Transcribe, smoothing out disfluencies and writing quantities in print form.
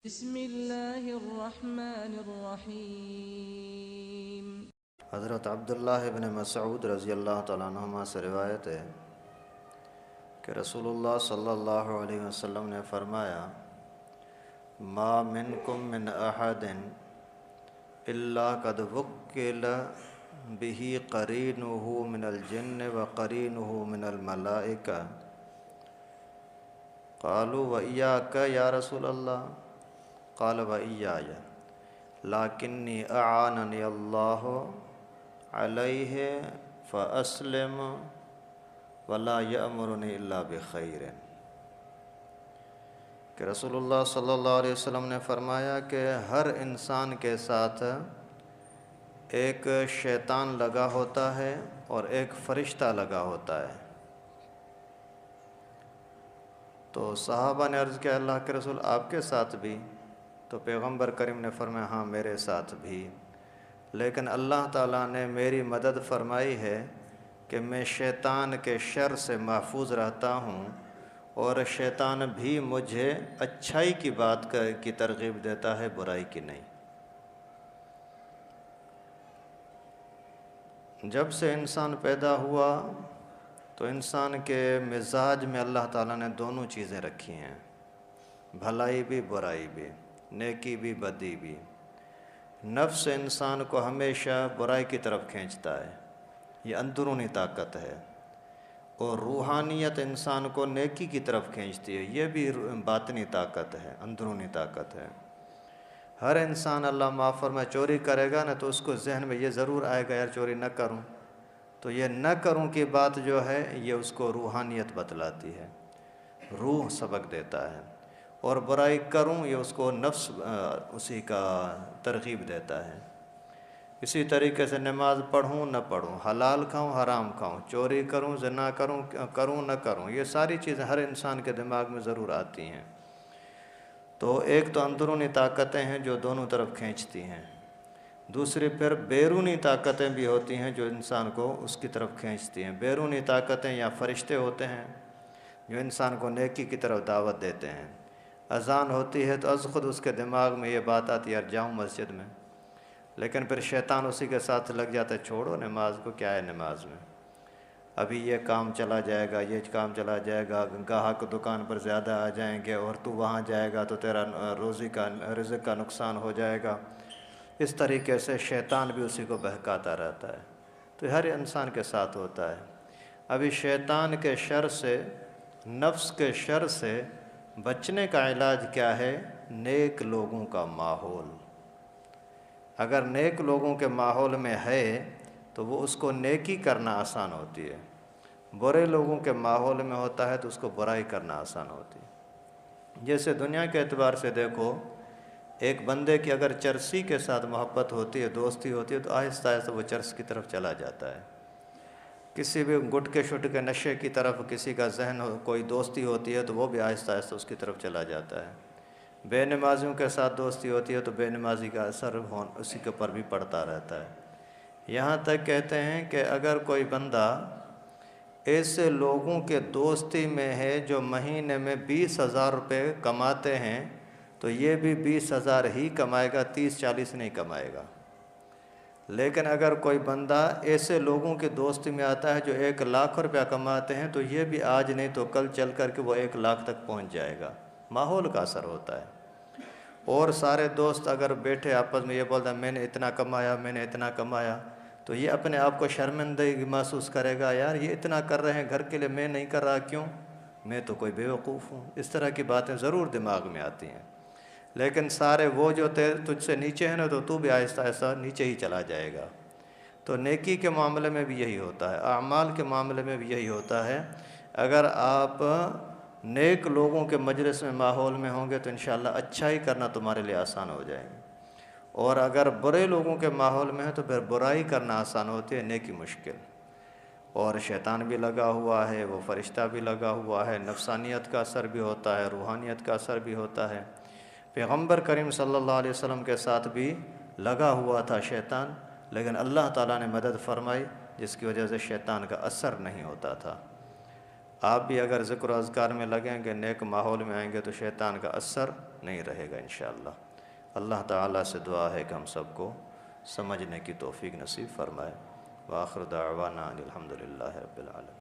بسم اللہ الرحمن الرحیم۔ حضرت عبداللہ ابن مسعود رضی اللہ تعالیٰ عنہما سے روایت ہے کہ رسول اللہ صلی اللہ علیہ وسلم نے فرمایا ما منکم من احد الا قد وکل به قرینہ من الجن وقرینہ من الملائکہ قالوا وإیاک یا رسول اللہ قال وإیایا لیکنی اعاننی اللہ علیہ فاسلم ولا یأمرنی الا بخیر۔ کہ رسول اللہ صلی اللہ علیہ وسلم نے فرمایا کہ ہر انسان کے ساتھ ایک شیطان لگا ہوتا ہے اور ایک فرشتہ لگا ہوتا ہے۔ تو صحابہ نے عرض کیا اللہ کے رسول آپ کے ساتھ بھی؟ تو پیغمبر کریم نے فرمایا ہاں میرے ساتھ بھی، لیکن اللہ تعالیٰ نے میری مدد فرمائی ہے کہ میں شیطان کے شر سے محفوظ رہتا ہوں، اور شیطان بھی مجھے اچھائی کی بات کی ترغیب دیتا ہے، برائی کی نہیں۔ جب سے انسان پیدا ہوا تو انسان کے مزاج میں اللہ تعالیٰ نے دونوں چیزیں رکھی ہیں، بھلائی بھی برائی بھی، نیکی بھی بدی بھی۔ نفس انسان کو ہمیشہ برائی کی طرف کھینچتا ہے، یہ اندرونی طاقت ہے، اور روحانیت انسان کو نیکی کی طرف کھینچتی ہے، یہ بھی باطنی طاقت ہے، اندرونی طاقت ہے۔ ہر انسان اللہ معاف فرمائے چوری کرے گا نا تو اس کو ذہن میں یہ ضرور آئے گا یار چوری نہ کروں، تو یہ نہ کروں کی بات جو ہے یہ اس کو روحانیت بتلاتی ہے، روح سبق دیتا ہے، اور برائی کروں یہ اس کو نفس اسی کا ترغیب دیتا ہے۔ اسی طریقے سے نماز پڑھوں نہ پڑھوں، حلال کھاؤں حرام کھاؤں، چوری کروں زنا کروں نہ کروں، یہ ساری چیزیں ہر انسان کے دماغ میں ضرور آتی ہیں۔ تو ایک تو اندرونی طاقتیں ہیں جو دونوں طرف کھینچتی ہیں، دوسری پھر بیرونی طاقتیں بھی ہوتی ہیں جو انسان کو اس کی طرف کھینچتی ہیں۔ بیرونی طاقتیں یا فرشتے ہوتے ہیں جو انسان کو نیکی کی طرف دعوت دیتے ہیں۔ اذان ہوتی ہے تو از خود اس کے دماغ میں یہ بات آتی ہے یار جاؤں مسجد میں، لیکن پھر شیطان اسی کے ساتھ لگ جاتا ہے چھوڑو نماز کو، کیا ہے نماز میں، ابھی یہ کام چلا جائے گا، یہ کام چلا جائے گا، گاہک دکان پر زیادہ آ جائیں گے اور تو وہاں جائے گا تو تیرا رزق کا نقصان ہو جائے گا۔ اس طریقے سے شیطان بھی اسی کو بہکاتا رہتا ہے، تو ہر انسان کے ساتھ ہوتا ہے۔ ابھی شیطان کے شر سے، نفس کے شر سے بچنے کا علاج کیا ہے؟ نیک لوگوں کا ماحول۔ اگر نیک لوگوں کے ماحول میں ہے تو وہ اس کو نیکی کرنا آسان ہوتی ہے، برے لوگوں کے ماحول میں ہوتا ہے تو اس کو برائی کرنا آسان ہوتی ہے۔ جیسے دنیا کے اعتبار سے دیکھو، ایک بندے کی اگر چرسی کے ساتھ محبت ہوتی ہے، دوستی ہوتی ہے، تو آہستہ آہستہ وہ چرس کی طرف چلا جاتا ہے۔ کسی بھی گٹکے شٹکے نشے کی طرف کسی کا ذہن کوئی دوستی ہوتی ہے تو وہ بھی آہستہ آہستہ اس کی طرف چلا جاتا ہے۔ بے نمازیوں کے ساتھ دوستی ہوتی ہے تو بے نمازی کا اثر اسی کے پر بھی پڑتا رہتا ہے۔ یہاں تک کہتے ہیں کہ اگر کوئی بندہ ایسے لوگوں کے دوستی میں ہے جو مہینے میں 20,000 روپے کماتے ہیں تو یہ بھی 20,000 ہی کمائے گا، 30-40 نہیں کمائے گا۔ لیکن اگر کوئی بندہ ایسے لوگوں کے دوستی میں آتا ہے جو 1,00,000 روپیہ کماتے ہیں تو یہ بھی آج نہیں تو کل چل کر کے وہ 1,00,000 تک پہنچ جائے گا۔ ماحول کا اثر ہوتا ہے۔ اور سارے دوست اگر بیٹھے آپس میں یہ بولتا ہے میں نے اتنا کمایا، میں نے اتنا کمایا، تو یہ اپنے آپ کو شرمندگی محسوس کرے گا، یار یہ اتنا کر رہے ہیں گھر کے لیے، میں نہیں کر رہا، کیوں؟ میں تو کوئی بیوقوف ہوں۔ اس طرح کی باتیں ضرور دماغ میں آتی ہیں، لیکن سارے وہ جو تجھ سے نیچے ہیں نا تو بھی آہستہ آہستہ نیچے ہی چلا جائے گا۔ تو نیکی کے معاملے میں بھی یہی ہوتا ہے، اعمال کے معاملے میں بھی یہی ہوتا ہے۔ اگر آپ نیک لوگوں کے مجلس میں ماحول میں ہوں گے تو انشاءاللہ اچھائی کرنا تمہارے لیے آسان ہو جائے گا، اور اگر برے لوگوں کے ماحول میں ہے تو پھر برائی کرنا آسان ہوتی ہے، نیکی مشکل۔ اور شیطان بھی لگا ہوا ہے، وہ فرشتہ بھی لگا ہوا ہے، نفسانیت کا اثر بھی ہوتا ہے، روحانیت کا اثر بھی ہوتا ہے۔ پیغمبر کریم صلی اللہ علیہ وسلم کے ساتھ بھی لگا ہوا تھا شیطان، لیکن اللہ تعالیٰ نے مدد فرمائی جس کی وجہ سے شیطان کا اثر نہیں ہوتا تھا۔ آپ بھی اگر ذکر و اذکار میں لگیں گے، نیک ماحول میں آئیں گے تو شیطان کا اثر نہیں رہے گا انشاءاللہ۔ اللہ تعالیٰ سے دعا ہے کہ ہم سب کو سمجھنے کی توفیق نصیب فرمائے۔ وآخر دعوانا الحمدللہ رب العالمین۔